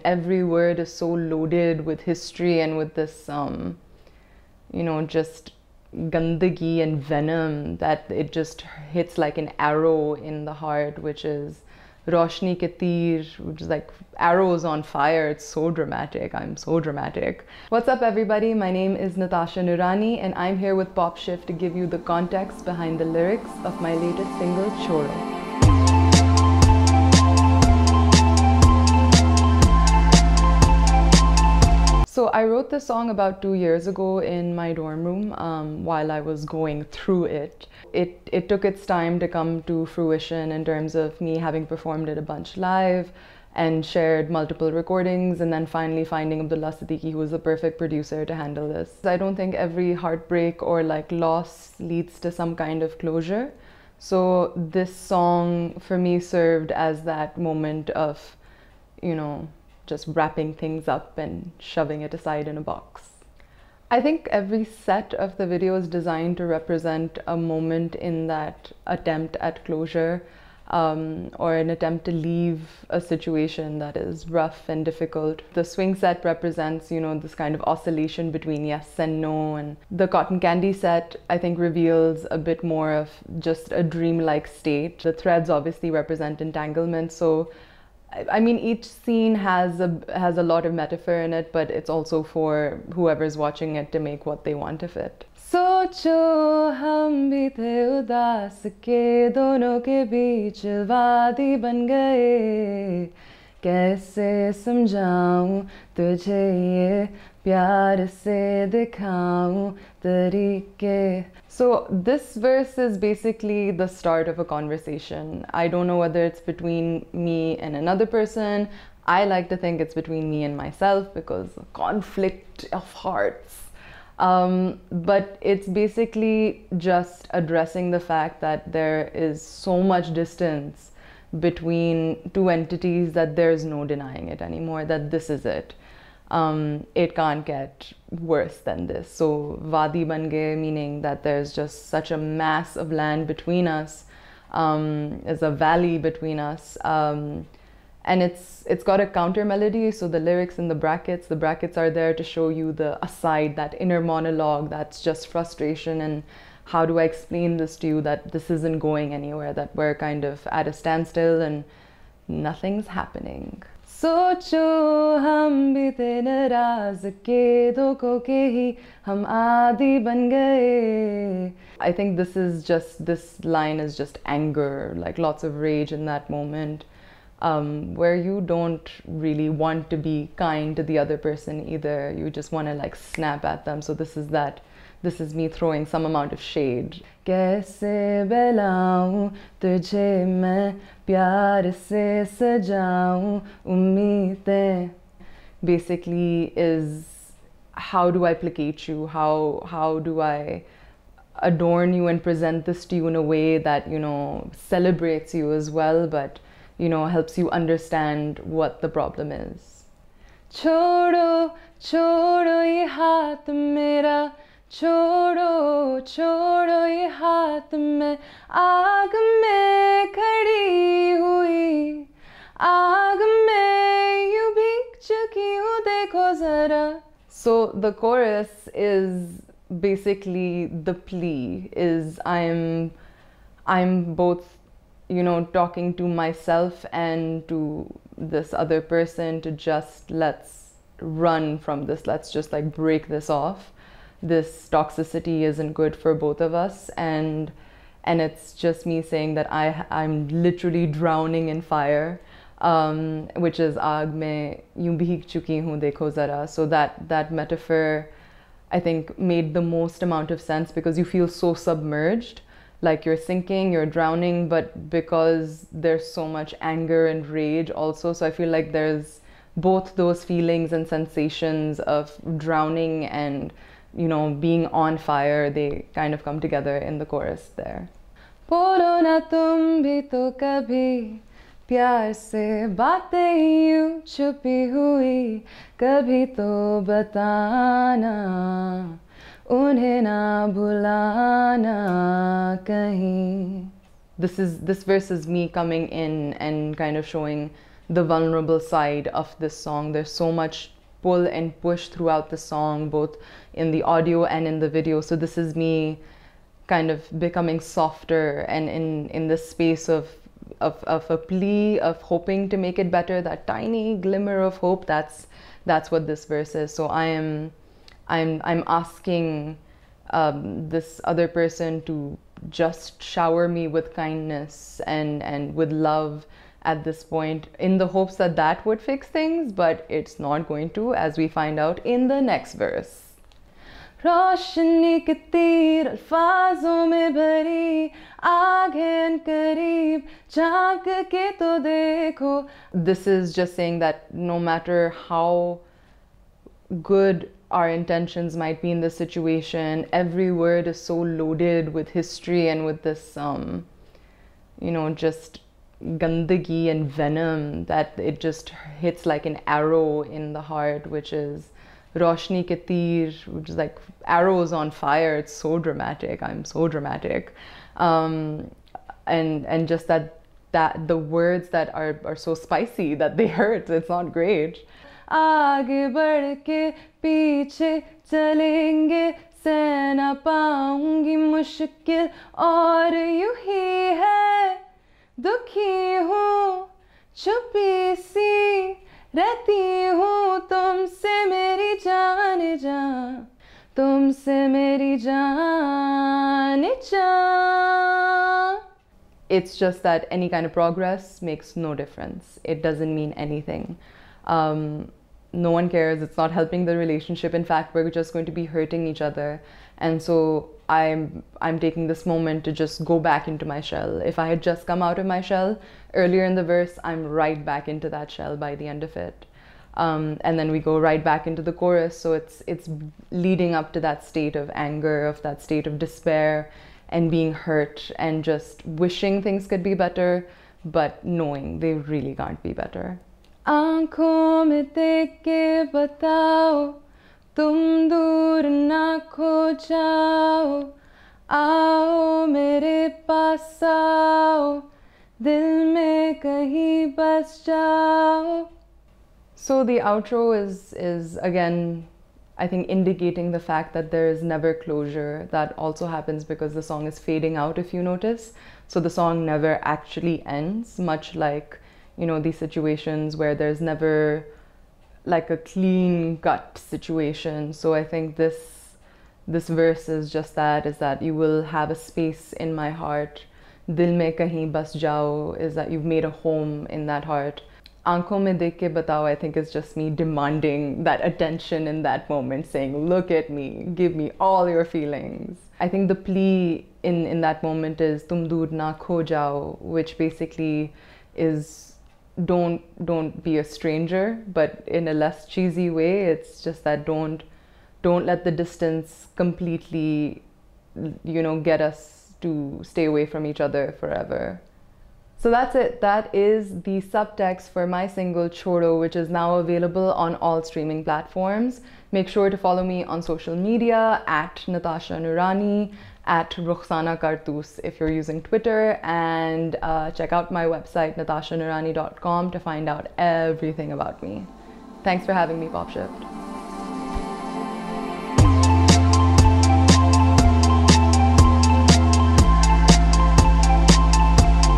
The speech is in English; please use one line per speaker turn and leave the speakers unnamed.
every word is so loaded with history and with this, just gandagi and venom that it just hits like an arrow in the heart, which is Roshni ke teer, which is like arrows on fire. It's so dramatic. I'm so dramatic. What's up, everybody? My name is Natasha Noorani, and I'm here with PopShift to give you the context behind the lyrics of my latest single, Choro. So I wrote this song about 2 years ago in my dorm room while I was going through it. It took its time to come to fruition in terms of me having performed it a bunch live and shared multiple recordings, and then finally finding Abdullah Siddiqui, who was the perfect producer to handle this. I don't think every heartbreak or like loss leads to some kind of closure. So this song for me served as that moment of, just wrapping things up and shoving it aside in a box. I think every set of the video is designed to represent a moment in that attempt at closure, or an attempt to leave a situation that is rough and difficult. The swing set represents, this kind of oscillation between yes and no, and the cotton candy set, I think, reveals a bit more of just a dreamlike state. The threads obviously represent entanglement, so I mean, each scene has a lot of metaphor in it, but it's also for whoever's watching it to make what they want of it. सोचो हम भी थे उदास के दोनों के बीच वादी बन गए कैसे समझाऊं तुझे ये प्यार से दिखाऊं तरीके. So this verse is basically the start of a conversation. I don't know whether it's between me and another person. I like to think it's between me and myself because conflict of hearts. But it's basically just addressing the fact that there is so much distance between two entities that there's no denying it anymore, that this is it. It can't get worse than this. So Wadi ban gaye, meaning that there's just such a mass of land between us, there's a valley between us, and it's got a counter melody. So the lyrics in the brackets are there to show you the aside, that inner monologue that's just frustration, and how do I explain this to you that this isn't going anywhere, that we're kind of at a standstill and nothing's happening. सोचो हम भी थे नाराज के धोखों के ही हम आदी बन गए. I think this line is just anger, like lots of rage in that moment, where you don't really want to be kind to the other person either. You just want to like snap at them. So this is me throwing some amount of shade. कैसे बहलाऊं तुझे मैं प्यार से सजाऊं उम्मीदें basically is, how do I placate you? How do I adorn you and present this to you in a way that, celebrates you as well, but, helps you understand what the problem is. छोड़ो छोड़ो ये हाथ मेरा छोड़ो छोड़ो ये हाथ में आग में खड़ी हुई आग में यूं भीग चुकी हूँ देखो जरा. So the chorus is basically the plea is I'm both talking to myself and to this other person to just let's run from this, let's just like break this off. This toxicity isn't good for both of us, and it's just me saying that I'm literally drowning in fire, which is aag mein yun bhig chuki hu dekho zara. So that metaphor, I think, made the most amount of sense because you feel so submerged, like you're sinking, you're drowning, but because there's so much anger and rage also. So I feel like there's both those feelings and sensations of drowning and being on fire, they kind of come together in the chorus there. बोलो ना तुम भी तो कभी प्यार से बातें यूं छुपी हुई कभी तो बताना उन्हें ना भुलाना कहीं. This verse is me coming in and kind of showing the vulnerable side of this song. There's so much pull and push throughout the song, both in the audio and in the video. So this is me kind of becoming softer and in this space of a plea of hoping to make it better, that tiny glimmer of hope. That's what this verse is. So I'm asking this other person to just shower me with kindness and with love at this point, in the hopes that that would fix things, but it's not going to, as we find out in the next verse. रोशनी के तीर अल्फाजों में भरी आगे करीब झांक के तो देखो. This is just saying that no matter how good our intentions might be in this situation, every word is so loaded with history and with this just gandagi and venom that it just hits like an arrow in the heart, which is Roshni ke teer, which is like arrows on fire. It's so dramatic. I'm so dramatic. And just that the words that are so spicy that they hurt. It's not great. आगे बढ़ के पीछे चलेंगे सह ना पाऊंगी मुश्किल और यूं ही है दुखी हूँ छुपी सी रहती हूँ तुमसे मेरी जान जान तुमसे मेरी जान जान. It's just that any kind of progress makes no difference. It doesn't mean anything. No one cares. It's not helping the relationship. In fact, we're just going to be hurting each other. And so I'm taking this moment to just go back into my shell. If I had just come out of my shell earlier in the verse, I'm right back into that shell by the end of it. And then we go right back into the chorus. So it's leading up to that state of anger, of that state of despair and being hurt and just wishing things could be better, but knowing they really can't be better. आँखों में देख के बताओ तुम दूर ना खो जाओ आओ मेरे पास आओ दिल में कहीं बस जाओ. So the outro is again, I think, indicating the fact that there is never closure. That also happens because the song is fading out, if you notice. So the song never actually ends, much like, you know, these situations where there's never like a clean cut situation. So I think this verse is just that, is that you will have a space in my heart. Dil mein kahin bas jao is that you've made a home in that heart. Aankhon mein dekh ke batao, I think, is just me demanding that attention in that moment, saying, look at me, give me all your feelings. I think the plea in that moment is tum dur na kho jao, which basically is don't be a stranger, but in a less cheesy way. It's just that don't let the distance completely, you know, get us to stay away from each other forever. So that's it. That is the subtext for my single Choro, which is now available on all streaming platforms. Make sure to follow me on social media at Natasha Noorani, at Rukhsana Kartoos if you're using Twitter, and check out my website natashanoorani.com to find out everything about me. Thanks for having me, PopShift.